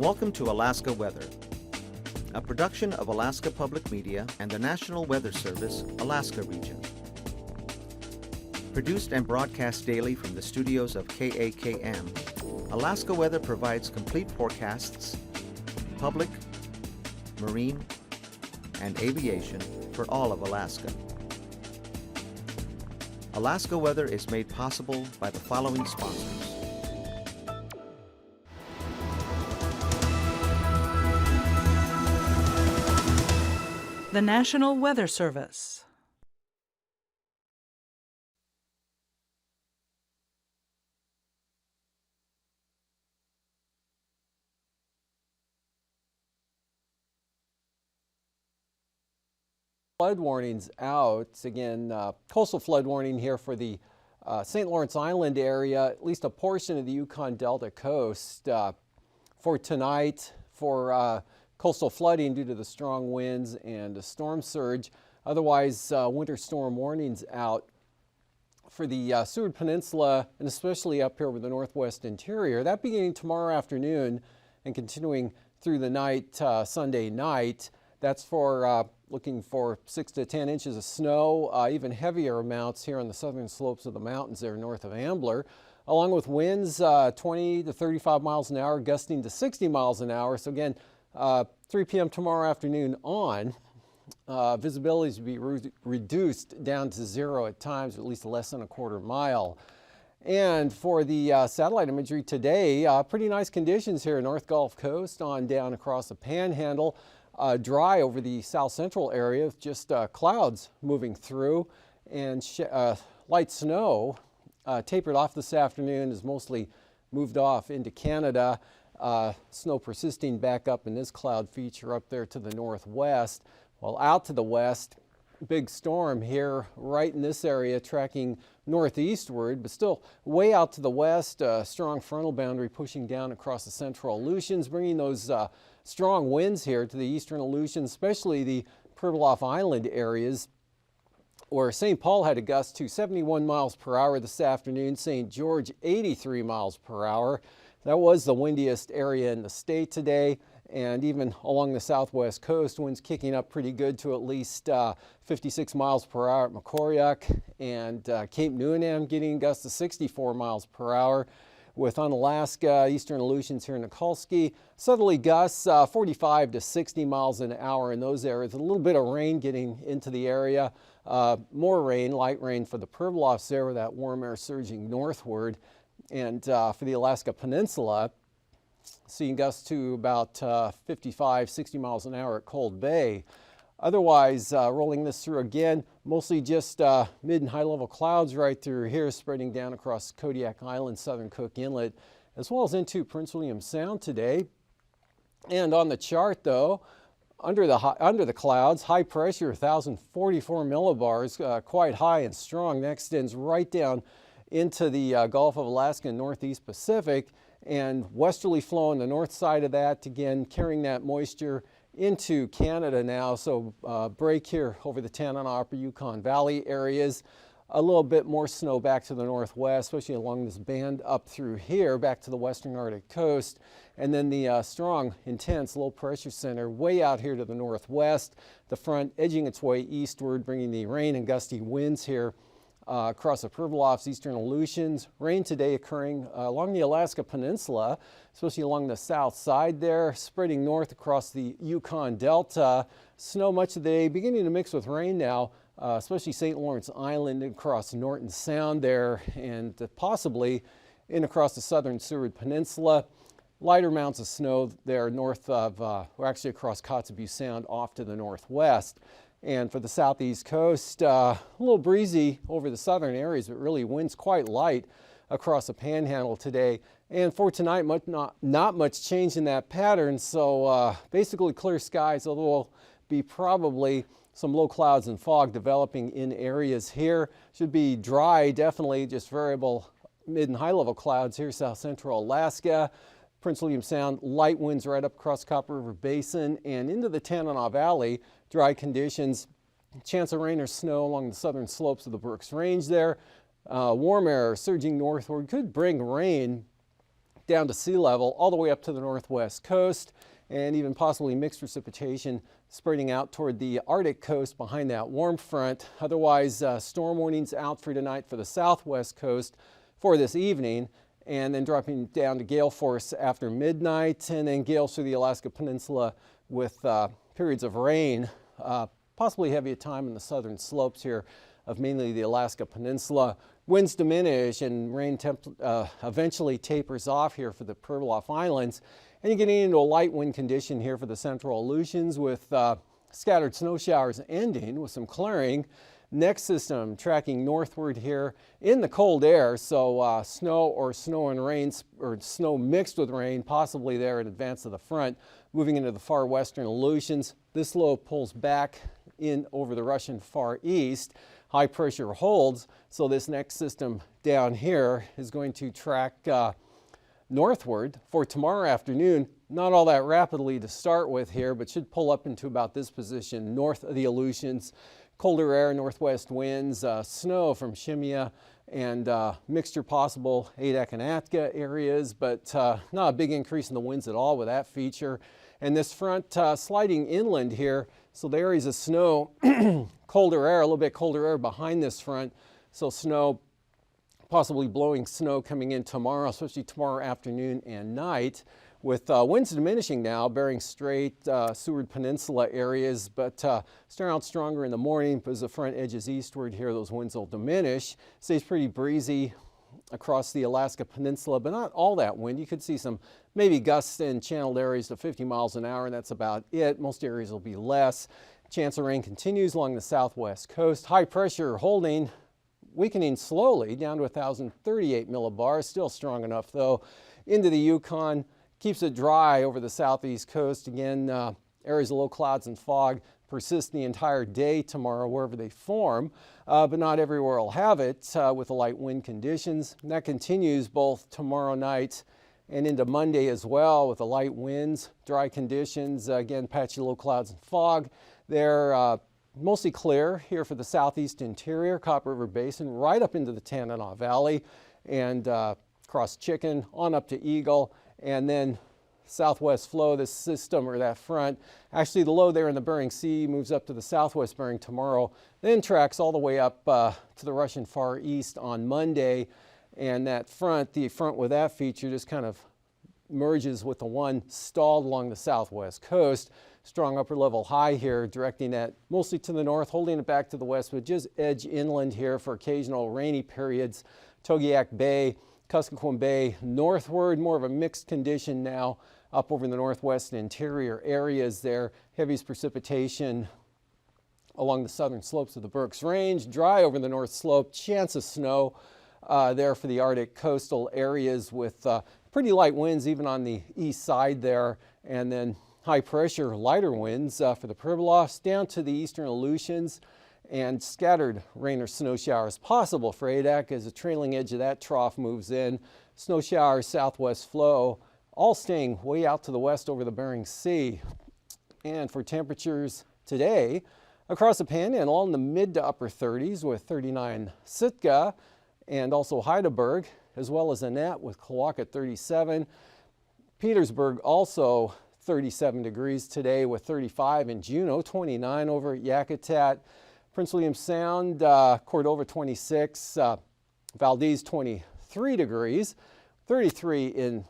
Welcome to Alaska Weather, a production of Alaska Public Media and the National Weather Service, Alaska Region. Produced and broadcast daily from the studios of KAKM, Alaska Weather provides complete forecasts, public, marine, and aviation for all of Alaska. Alaska Weather is made possible by the following sponsors. The National Weather Service. Flood warnings out. Again, coastal flood warning here for the St. Lawrence Island area, at least a portion of the Yukon Delta coast for tonight for coastal flooding due to the strong winds and a storm surge. Otherwise, winter storm warnings out for the Seward Peninsula and especially up here with the northwest interior. That beginning tomorrow afternoon and continuing through the night, Sunday night. That's for looking for 6 to 10 inches of snow, even heavier amounts here on the southern slopes of the mountains there north of Ambler, along with winds 20 to 35 miles an hour, gusting to 60 miles an hour. So again, 3 p.m. tomorrow afternoon on, visibility to be reduced down to zero at times, at least less than a quarter mile. And for the satellite imagery today, pretty nice conditions here, North Gulf Coast on down across the Panhandle. Dry over the south central area with just clouds moving through, and light snow tapered off this afternoon, is mostly moved off into Canada. Snow persisting back up in this cloud feature up there to the northwest. While out to the west, big storm here right in this area tracking northeastward, but still way out to the west, strong frontal boundary pushing down across the central Aleutians, bringing those strong winds here to the eastern Aleutians, especially the Pribilof Island areas, where St. Paul had a gust to 71 miles per hour this afternoon, St. George 83 miles per hour. That was the windiest area in the state today, and even along the southwest coast, winds kicking up pretty good to at least 56 miles per hour at Macoriac, and Cape Newnham getting gusts to 64 miles per hour. With Unalaska, eastern Aleutians here in Nikolsky, southerly gusts 45 to 60 miles an hour in those areas. A little bit of rain getting into the area. More rain, light rain for the Pribilofs there with that warm air surging northward. And for the Alaska Peninsula, seeing gusts to about 55, 60 miles an hour at Cold Bay. Otherwise, rolling this through again, mostly just mid and high level clouds right through here, spreading down across Kodiak Island, southern Cook Inlet, as well as into Prince William Sound today. And on the chart though, under the clouds, high pressure, 1,044 millibars, quite high and strong. That extends right down into the Gulf of Alaska and Northeast Pacific, and westerly flow on the north side of that, again carrying that moisture into Canada now. So break here over the Tanana Upper Yukon Valley areas. A little bit more snow back to the northwest, especially along this band up through here, back to the western Arctic coast. And then the strong, intense low pressure center way out here to the northwest. The front edging its way eastward, bringing the rain and gusty winds here across the Pribilofs, eastern Aleutians. Rain today occurring along the Alaska Peninsula, especially along the south side there, spreading north across the Yukon Delta. Snow much of the day, beginning to mix with rain now, especially St. Lawrence Island and across Norton Sound there, and possibly in across the southern Seward Peninsula. Lighter amounts of snow there north of, or actually across Kotzebue Sound off to the northwest. And for the southeast coast, a little breezy over the southern areas, but really winds quite light across the Panhandle today. And for tonight, not much change in that pattern. So basically clear skies, although there'll be probably some low clouds and fog developing in areas here. Should be dry, definitely, just variable mid and high level clouds here, south central Alaska. Prince William Sound, light winds right up across Copper River Basin and into the Tanana Valley. Dry conditions, chance of rain or snow along the southern slopes of the Brooks Range there. Warm air surging northward could bring rain down to sea level all the way up to the northwest coast, and even possibly mixed precipitation spreading out toward the Arctic coast behind that warm front. Otherwise, storm warnings out for tonight for the southwest coast for this evening, and then dropping down to gale force after midnight, and then gales through the Alaska Peninsula with periods of rain, possibly heavy at time in the southern slopes here of mainly the Alaska Peninsula. Winds diminish and rain eventually tapers off here for the Pribilof Islands. And you're getting into a light wind condition here for the central Aleutians with scattered snow showers ending with some clearing. Next system tracking northward here in the cold air, so snow and rain, or snow mixed with rain, possibly there in advance of the front, moving into the far western Aleutians. This low pulls back in over the Russian far east. High pressure holds, so this next system down here is going to track northward for tomorrow afternoon. Not all that rapidly to start with here, but should pull up into about this position north of the Aleutians. Colder air, northwest winds, snow from Shimia, and mixture possible Adak and Atka areas, but not a big increase in the winds at all with that feature. And this front sliding inland here, so the areas of snow, colder air, a little bit colder air behind this front, so snow, possibly blowing snow coming in tomorrow, especially tomorrow afternoon and night, with winds diminishing now, Bering Strait, Seward Peninsula areas, but starting out stronger in the morning as the front edges eastward here, those winds will diminish. Stays pretty breezy across the Alaska Peninsula, but not all that wind. You could see some maybe gusts in channeled areas to 50 miles an hour, and that's about it. Most areas will be less. Chance of rain continues along the southwest coast. High pressure holding, weakening slowly down to 1,038 millibars, still strong enough though, into the Yukon. Keeps it dry over the southeast coast. Again, areas of low clouds and fog persist the entire day tomorrow wherever they form, but not everywhere will have it with the light wind conditions. And that continues both tomorrow night and into Monday as well with the light winds, dry conditions, again patchy low clouds and fog. They're mostly clear here for the southeast interior, Copper River Basin, right up into the Tanana Valley and across Chicken on up to Eagle, and then southwest flow, this system or that front. Actually, the low there in the Bering Sea moves up to the southwest Bering tomorrow, then tracks all the way up to the Russian Far East on Monday. And that front, the front with that feature, just kind of merges with the one stalled along the southwest coast. Strong upper level high here, directing that mostly to the north, holding it back to the west, but just edge inland here for occasional rainy periods. Togiak Bay, Kuskokwim Bay northward, more of a mixed condition now up over the northwest and interior areas there. Heaviest precipitation along the southern slopes of the Berks Range. Dry over the north slope, chance of snow there for the Arctic coastal areas with pretty light winds even on the east side there. And then high pressure, lighter winds for the Pribilofs down to the eastern Aleutians, and scattered rain or snow showers possible for Adak as the trailing edge of that trough moves in. Snow showers, southwest flow, all staying way out to the west over the Bering Sea. And for temperatures today, across the Panhandle in the mid to upper 30s with 39 Sitka and also Heidelberg, as well as Annette with Klawock at 37. Petersburg also 37 degrees today with 35 in Juneau, 29 over at Yakutat. Prince William Sound, Cordova 26, Valdez 23 degrees, 33 in,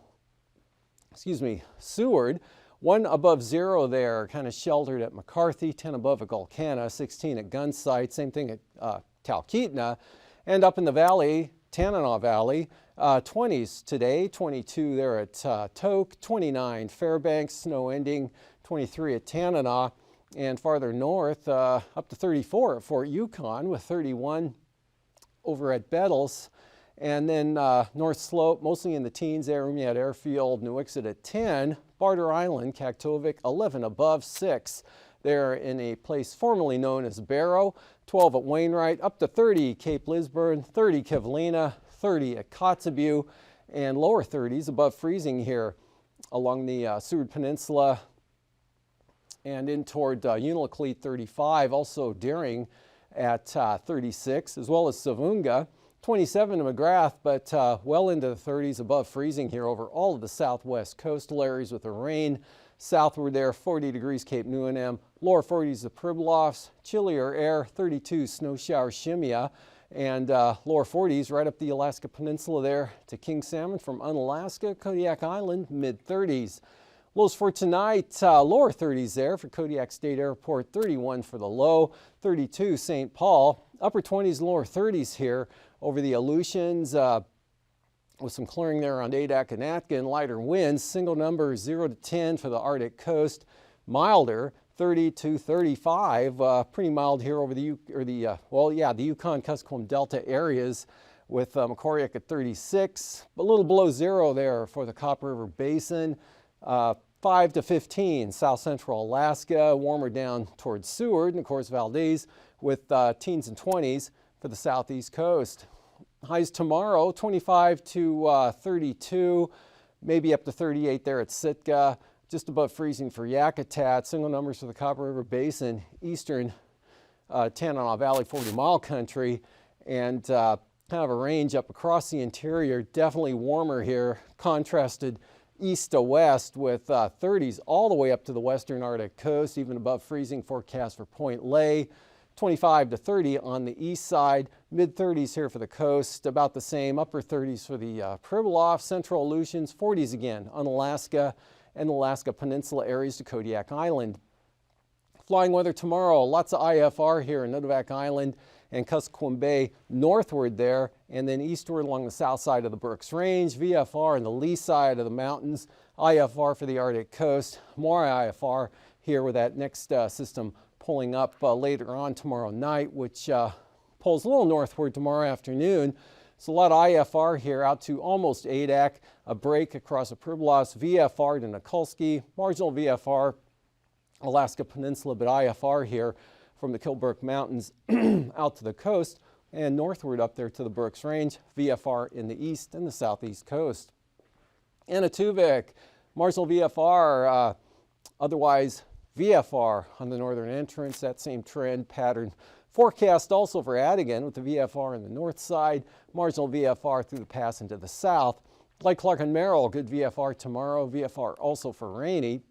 Seward, 1 above 0 there, kind of sheltered at McCarthy, 10 above at Gulkana, 16 at Gunsight, same thing at Talkeetna, and up in the valley, Tanana Valley, 20s today, 22 there at Tok, 29 Fairbanks, snow ending, 23 at Tanana. And farther north, up to 34 at Fort Yukon with 31 over at Bettles. And then North Slope, mostly in the teens there, Umiat Airfield, Nuiqsut at 10. Barter Island, Kaktovik, 11 above 6. There in a place formerly known as Barrow, 12 at Wainwright, up to 30 Cape Lisburn, 30 Kivalina, 30 at Kotzebue, and lower 30s above freezing here along the Seward Peninsula and in toward Unalakleet 35, also Deering at 36, as well as Savunga, 27 to McGrath, but well into the 30s, above freezing here over all of the southwest coastal areas with the rain. Southward there, 40 degrees Cape Neuenam, lower 40s the Pribilofs, chillier air, 32 snow shower Shimia, and lower 40s right up the Alaska Peninsula there to King Salmon from Unalaska, Kodiak Island, mid-30s. Lows for tonight, lower 30s there for Kodiak State Airport, 31 for the low, 32 St. Paul, upper 20s, lower 30s here over the Aleutians, with some clearing there around Adak and Atkin, lighter winds, single numbers 0 to 10 for the Arctic coast, milder 30 to 35, pretty mild here over the Yukon-Kuskokwim Delta areas with Macoriac at 36, but a little below zero there for the Copper River Basin. 5 to 15 south central Alaska, warmer down towards Seward and of course Valdez with teens and 20s for the southeast coast. Highs tomorrow 25 to 32, maybe up to 38 there at Sitka, just above freezing for Yakutat, single numbers for the Copper River Basin, eastern Tanana Valley 40-mile country, and kind of a range up across the interior, definitely warmer here, contrasted east to west with 30s all the way up to the western Arctic coast, even above freezing forecast for Point Lay. 25 to 30 on the east side, mid-30s here for the coast, about the same, upper 30s for the Pribilof, central Aleutians, 40s again on Alaska and Alaska Peninsula areas to Kodiak Island. Flying weather tomorrow, lots of IFR here in Nunivak Island and Kuskokwim Bay northward there, and then eastward along the south side of the Brooks Range, VFR on the lee side of the mountains, IFR for the Arctic coast, more IFR here with that next system pulling up later on tomorrow night, which pulls a little northward tomorrow afternoon. So a lot of IFR here out to almost Adak, a break across the Pribilofs, VFR to Nikolsky, marginal VFR, Alaska Peninsula, but IFR here from the Kilbrook Mountains out to the coast and northward up there to the Brooks Range, VFR in the east and the southeast coast. Anaktuvik, marginal VFR, otherwise VFR on the northern entrance, that same trend pattern. Forecast also for Adigan with the VFR on the north side, marginal VFR through the pass into the south. Like Clark and Merrill, good VFR tomorrow, VFR also for rainy.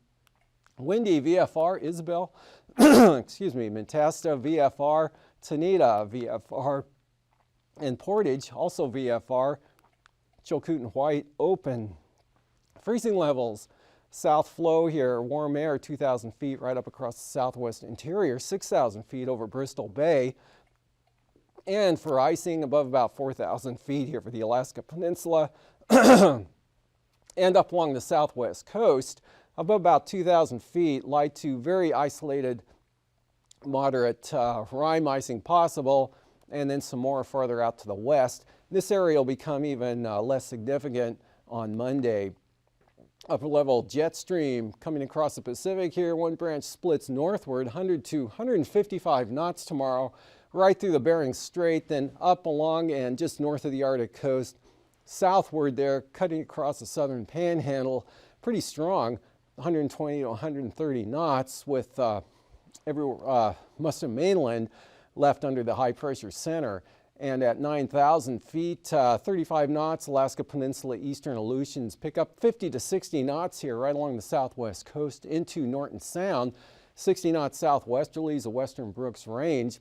Windy VFR, Isabel, excuse me, Mentasta VFR, Tanita VFR, and Portage also VFR, Chilcoot and White open. Freezing levels, south flow here, warm air 2,000 feet right up across the southwest interior, 6,000 feet over Bristol Bay. And for icing above about 4,000 feet here for the Alaska Peninsula and up along the southwest coast, above about 2,000 feet, light to very isolated, moderate rime icing possible, and then some more farther out to the west. This area will become even less significant on Monday. Upper level jet stream coming across the Pacific here. One branch splits northward, 100 to 155 knots tomorrow, right through the Bering Strait, then up along and just north of the Arctic coast. Southward there, cutting across the southern panhandle, pretty strong, 120 to 130 knots with Mustin Mainland left under the high pressure center. And at 9,000 feet, 35 knots, Alaska Peninsula, eastern Aleutians pick up 50 to 60 knots here right along the southwest coast into Norton Sound. 60 knots southwesterlies, the western Brooks Range,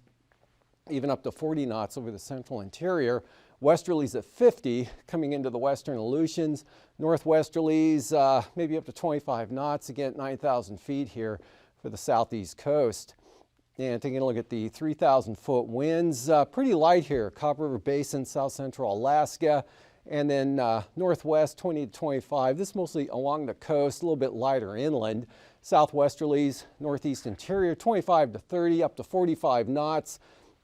even up to 40 knots over the central interior. Westerlies at 50 coming into the western Aleutians. Northwesterlies maybe up to 25 knots, again at 9,000 feet here for the southeast coast. And taking a look at the 3,000 foot winds, pretty light here, Copper River Basin, south central Alaska, and then northwest 20 to 25. This mostly along the coast, a little bit lighter inland. Southwesterlies, northeast interior, 25 to 30, up to 45 knots.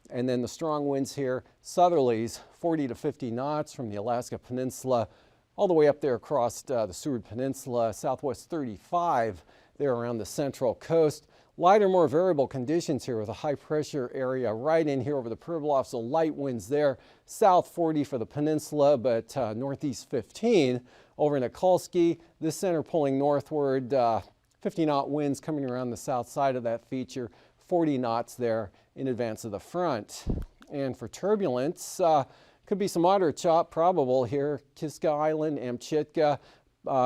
And then the strong winds here, southerlies, 40 to 50 knots from the Alaska Peninsula, all the way up there across the Seward Peninsula, southwest 35 there around the central coast. Lighter, more variable conditions here with a high pressure area right in here over the Pribilof, so light winds there. South 40 for the peninsula, but northeast 15 over in Nikolsky. This center pulling northward, 50 knot winds coming around the south side of that feature, 40 knots there in advance of the front. And for turbulence, Could be some moderate chop probable here. Kiska Island, Amchitka,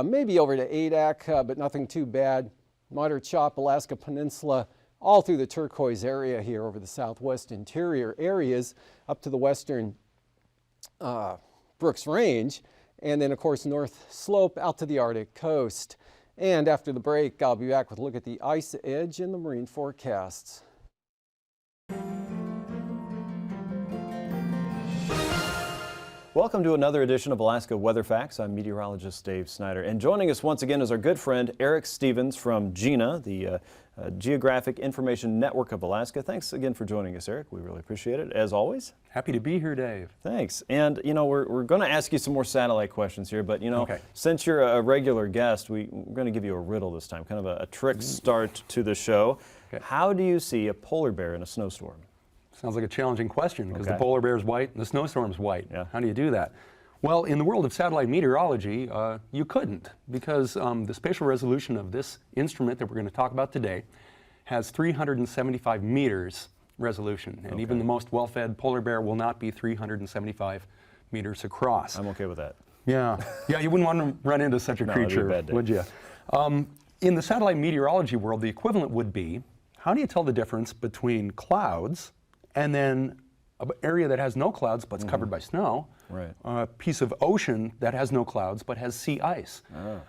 maybe over to Adak, but nothing too bad. Moderate chop, Alaska Peninsula, all through the turquoise area here over the southwest interior areas up to the western Brooks Range, and then of course north slope out to the Arctic coast. And after the break, I'll be back with a look at the ice edge and the marine forecasts. Welcome to another edition of Alaska Weather Facts. I'm meteorologist Dave Snider, and joining us once again is our good friend Eric Stevens from GINA, the Geographic Information Network of Alaska. Thanks again for joining us, Eric. We really appreciate it, as always. Happy to be here, Dave. Thanks. And, you know, we're going to ask you some more satellite questions here, but, you know, Okay. since you're a regular guest, we're going to give you a riddle this time, kind of a trick start to the show. Okay. How do you see a polar bear in a snowstorm? Sounds like a challenging question because Okay. the polar bear is white and the snowstorm is white. Yeah. How do you do that? Well, in the world of satellite meteorology, you couldn't, because the spatial resolution of this instrument that we're going to talk about today has 375 meters resolution, and even the most well-fed polar bear will not be 375 meters across. I'm okay with that. Yeah, you wouldn't want to run into such a No, that'd be a creature, bad day. would you? In the satellite meteorology world, the equivalent would be, how do you tell the difference between clouds and then an area that has no clouds but's covered by snow, Right. a piece of ocean that has no clouds but has sea ice? Ah.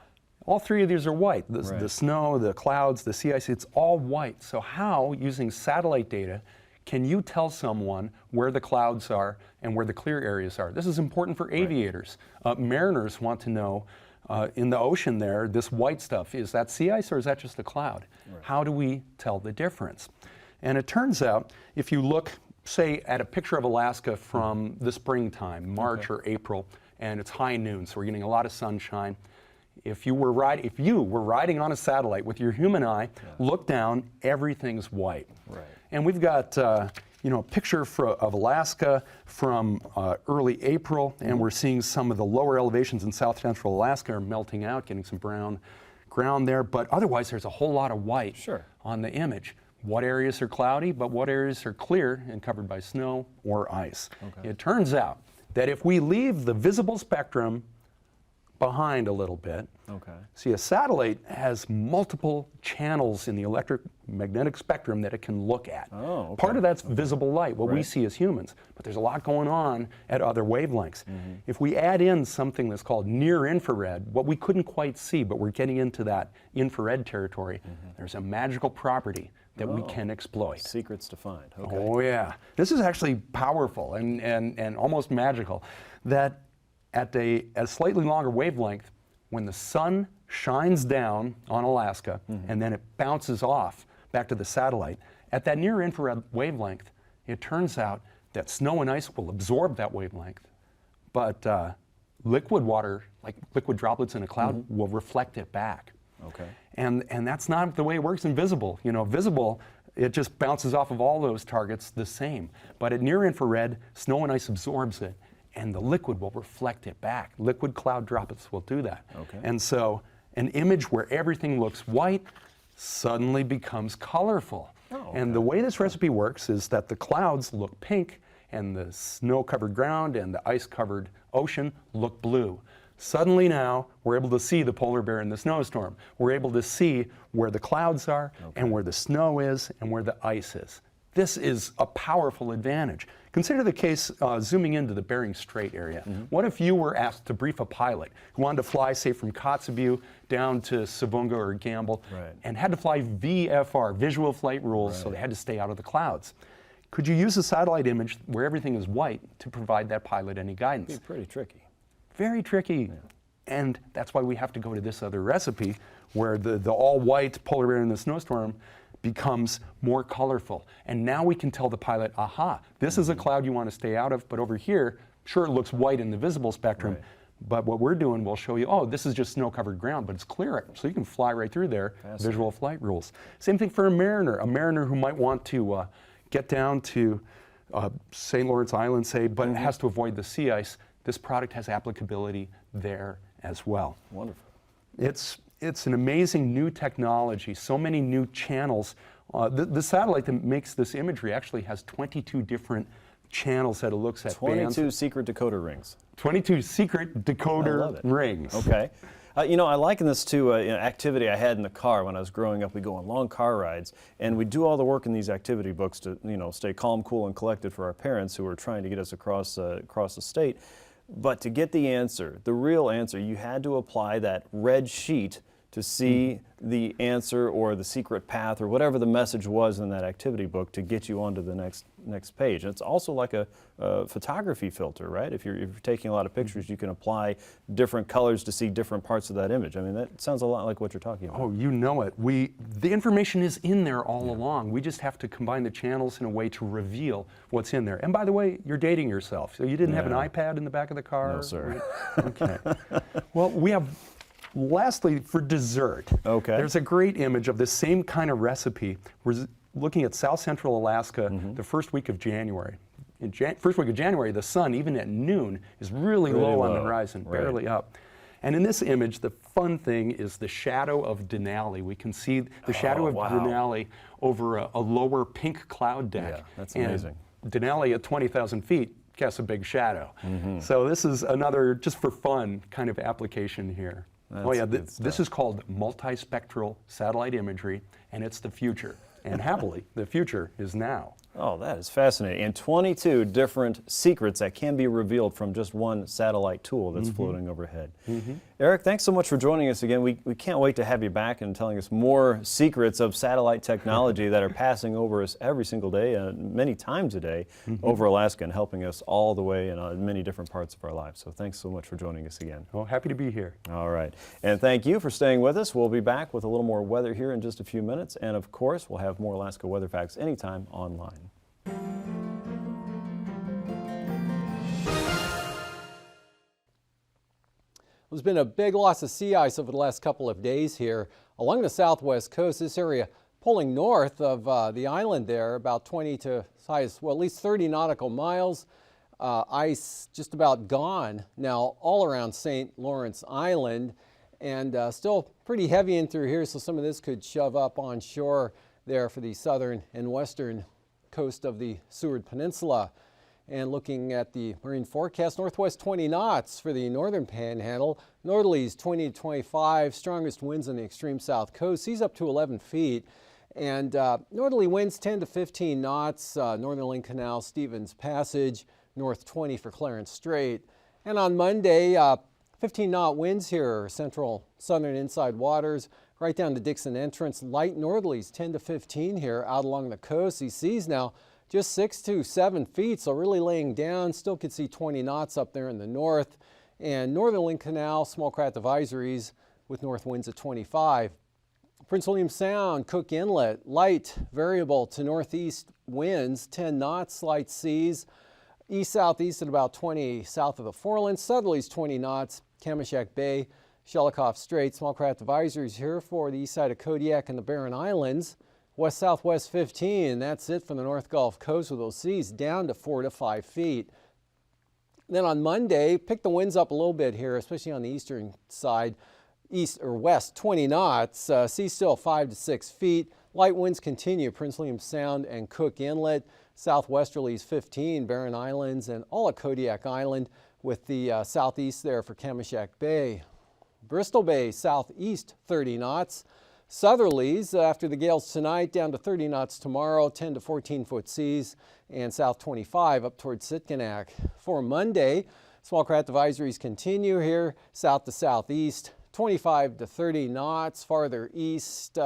All three of these are white. The Right. snow, the clouds, the sea ice, it's all white. So how, using satellite data, can you tell someone where the clouds are and where the clear areas are? This is important for aviators. Mariners want to know, in the ocean there, this white stuff, is that sea ice or is that just a cloud? Right. How do we tell the difference? And it turns out, if you look, say, at a picture of Alaska from the springtime, March or April, and it's high noon, so we're getting a lot of sunshine. If you were riding on a satellite with your human eye, look down, everything's white. Right. And we've got a picture of Alaska from early April, and we're seeing some of the lower elevations in south central Alaska are melting out, getting some brown ground there, but otherwise there's a whole lot of white on the image. What areas are cloudy, but what areas are clear and covered by snow or ice? Okay. It turns out that if we leave the visible spectrum behind a little bit, see, a satellite has multiple channels in the electromagnetic spectrum that it can look at. Oh, okay. Part of that's visible light, what we Right. see as humans, but there's a lot going on at other wavelengths. If we add in something that's called near infrared, what we couldn't quite see, but we're getting into that infrared territory, there's a magical property that we can exploit. Secrets to find. Okay. Oh yeah, this is actually powerful and almost magical, that at a slightly longer wavelength, when the sun shines down on Alaska and then it bounces off back to the satellite, at that near infrared wavelength, it turns out that snow and ice will absorb that wavelength, but liquid water, like liquid droplets in a cloud, will reflect it back. Okay. And that's not the way it works in visible. You know, visible, it just bounces off of all those targets the same. But at near infrared, snow and ice absorbs it, and the liquid will reflect it back. Liquid cloud droplets will do that. Okay. And so an image where everything looks white suddenly becomes colorful. Oh, And the way this recipe works is that the clouds look pink, and the snow-covered ground and the ice-covered ocean look blue. Suddenly now, we're able to see the polar bear in the snowstorm. We're able to see where the clouds are and where the snow is and where the ice is. This is a powerful advantage. Consider the case zooming into the Bering Strait area. What if you were asked to brief a pilot who wanted to fly, say, from Kotzebue down to Savunga or Gamble, and had to fly VFR, visual flight rules, so they had to stay out of the clouds? Could you use a satellite image where everything is white to provide that pilot any guidance? It'd be pretty tricky. Very tricky. And that's why we have to go to this other recipe where the all-white polar bear in the snowstorm becomes more colorful. And now we can tell the pilot, aha, this is a cloud you want to stay out of, but over here, sure, it looks white in the visible spectrum, but what we're doing, we'll show you, oh, this is just snow-covered ground, but it's clear, so you can fly right through there, visual flight rules. Same thing for a mariner who might want to get down to St. Lawrence Island, say, but has to avoid the sea ice. This product has applicability there as well. Wonderful. It's an amazing new technology, so many new channels. The satellite that makes this imagery actually has 22 different channels that it looks at. 22 bands. secret decoder rings. 22 secret I love decoder it. rings. Okay. You know, I liken this to an activity I had in the car when I was growing up. We go on long car rides, and we do all the work in these activity books to, you know, stay calm, cool, and collected for our parents who are trying to get us across the state. But to get the answer, the real answer, you had to apply that red sheet to see the answer or the secret path or whatever the message was in that activity book to get you onto the next page. And it's also like a photography filter, right? If you're taking a lot of pictures, you can apply different colors to see different parts of that image. I mean, that sounds a lot like what you're talking about. Oh, you know it. The information is in there all along. We just have to combine the channels in a way to reveal what's in there. And by the way, you're dating yourself. So you didn't have an iPad in the back of the car? No, sir. Right? Okay. Well, we have, lastly, for dessert. Okay. There's a great image of the same kind of recipe. We're looking at South Central Alaska the first week of January. In first week of January, the sun, even at noon, is really low on the horizon, barely up. And in this image, the fun thing is the shadow of Dehne. We can see the shadow of Dehne over a lower pink cloud deck. Yeah, that's amazing. And Dehne at 20,000 feet casts a big shadow. So this is another, just for fun, kind of application here. Oh yeah, this is called multispectral satellite imagery, and it's the future. And happily, the future is now. Oh, that is fascinating. And 22 different secrets that can be revealed from just one satellite tool that's floating overhead. Eric, thanks so much for joining us again. We can't wait to have you back and telling us more secrets of satellite technology that are passing over us every single day, many times a day, over Alaska and helping us all the way in many different parts of our lives. So thanks so much for joining us again. Oh, happy to be here. All right. And thank you for staying with us. We'll be back with a little more weather here in just a few minutes. And of course, we'll have more Alaska Weather Facts anytime online. There's been a big loss of sea ice over the last couple of days here along the southwest coast. This area pulling north of the island there, about 20 to as high as, well, at least 30 nautical miles. Ice just about gone now all around St. Lawrence Island, and still pretty heavy in through here, so some of this could shove up on shore there for the southern and western coast of the Seward Peninsula. And looking at the marine forecast, northwest 20 knots for the northern panhandle, northerlies 20 to 25, strongest winds on the extreme south coast, seas up to 11 feet, and northerly winds 10 to 15 knots, northern Link Canal, Stevens Passage, north 20 for Clarence Strait. And on Monday, 15-knot winds here, central southern inside waters, right down to Dixon Entrance, light northerlies 10 to 15 here out along the coast. These seas now just 6 to 7 feet, so really laying down. Still could see 20 knots up there in the north. And northern Link Canal, small craft advisories with north winds at 25. Prince William Sound, Cook Inlet, light variable to northeast winds, 10 knots, light seas. East-southeast at about 20 south of the Forelands. Southerlies 20 knots, Kamishak Bay, Shelikof Strait. Small craft advisories here for the east side of Kodiak and the Barren Islands. West-southwest 15, that's it from the North Gulf Coast with those seas down to 4 to 5 feet. Then on Monday, pick the winds up a little bit here, especially on the eastern side, east or west, 20 knots, seas still 5 to 6 feet. Light winds continue, Prince William Sound and Cook Inlet. Southwesterlies 15, Barren Islands and all of Kodiak Island with the southeast there for Kamishak Bay. Bristol Bay, southeast 30 knots. Southerlies after the gales tonight down to 30 knots tomorrow, 10 to 14 foot seas, and south 25 up towards Sitkinak. For Monday, small craft advisories continue here, south to southeast, 25 to 30 knots, farther east,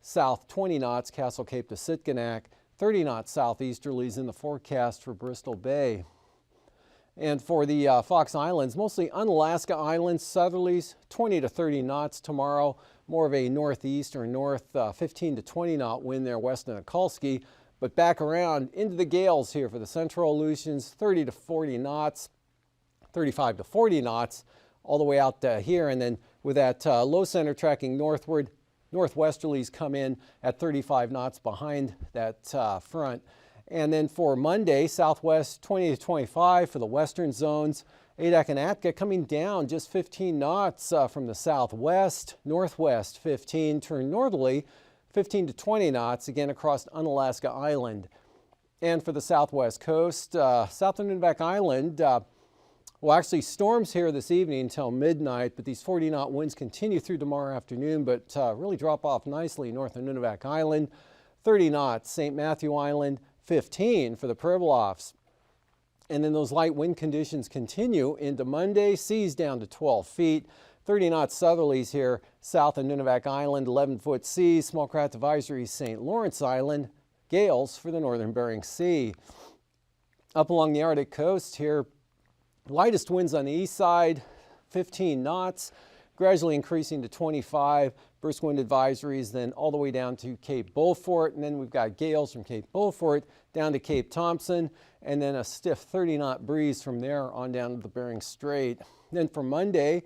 south 20 knots, Castle Cape to Sitkinak, 30 knots southeasterlies in the forecast for Bristol Bay. And for the Fox Islands, mostly Unalaska Islands, southerlies 20 to 30 knots tomorrow. More of a northeast or north 15 to 20 knot wind there west of Nikolsky. But back around into the gales here for the central Aleutians, 30 to 40 knots, 35 to 40 knots, all the way out here. And then with that low center tracking northward, northwesterlies come in at 35 knots behind that front. And then for Monday, southwest 20 to 25 for the western zones. Adak and Atka coming down just 15 knots from the southwest. Northwest 15, turn northerly 15 to 20 knots again across Unalaska Island. And for the southwest coast, south of Nunivak Island, well, actually storms here this evening until midnight, but these 40-knot winds continue through tomorrow afternoon, but really drop off nicely north of Nunivak Island. 30 knots, St. Matthew Island, 15 for the Pribilofs. And then those light wind conditions continue into Monday, seas down to 12 feet. 30 knot southerlies here south of Nunivak Island, 11-foot seas, small craft advisory St. Lawrence Island, gales for the northern Bering Sea. Up along the Arctic coast here, lightest winds on the east side, 15 knots, gradually increasing to 25. Brisk wind advisories then all the way down to Cape Beaufort, and then we've got gales from Cape Beaufort down to Cape Thompson, and then a stiff 30-knot breeze from there on down to the Bering Strait. Then for Monday,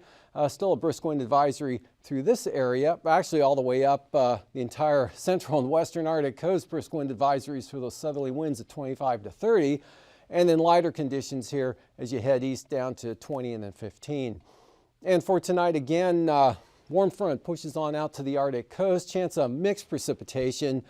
still a brisk wind advisory through this area, actually all the way up the entire central and western Arctic coast, brisk wind advisories for those southerly winds at 25 to 30, and then lighter conditions here as you head east down to 20 and then 15. And for tonight again, warm front pushes on out to the Arctic coast, chance of mixed precipitation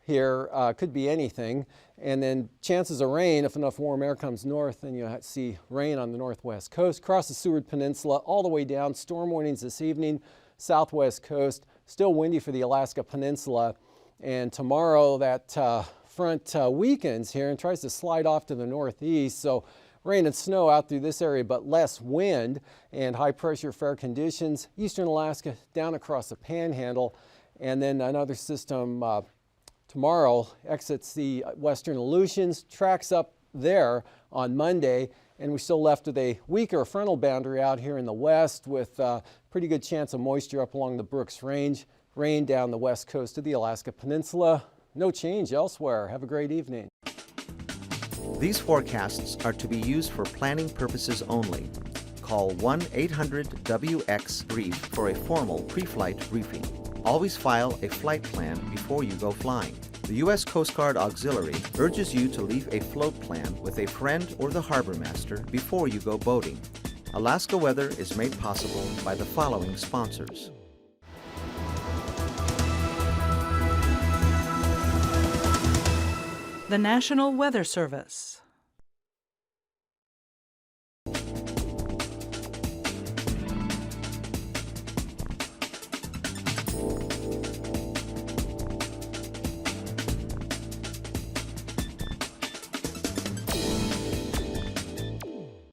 here, could be anything, and then chances of rain if enough warm air comes north, and you see rain on the northwest coast, across the Seward Peninsula, all the way down. Storm warnings this evening, southwest coast, still windy for the Alaska Peninsula, and tomorrow that front weakens here and tries to slide off to the northeast, so rain and snow out through this area, but less wind and high pressure fair conditions. Eastern Alaska down across the Panhandle, and then another system tomorrow exits the western Aleutians, tracks up there on Monday, and we're still left with a weaker frontal boundary out here in the west with pretty good chance of moisture up along the Brooks Range, rain down the west coast of the Alaska Peninsula. No change elsewhere. Have a great evening. These forecasts are to be used for planning purposes only. Call 1-800-WX-BRIEF for a formal pre-flight briefing. Always file a flight plan before you go flying. The U.S. Coast Guard Auxiliary urges you to leave a float plan with a friend or the harbor master before you go boating. Alaska Weather is made possible by the following sponsors. The National Weather Service.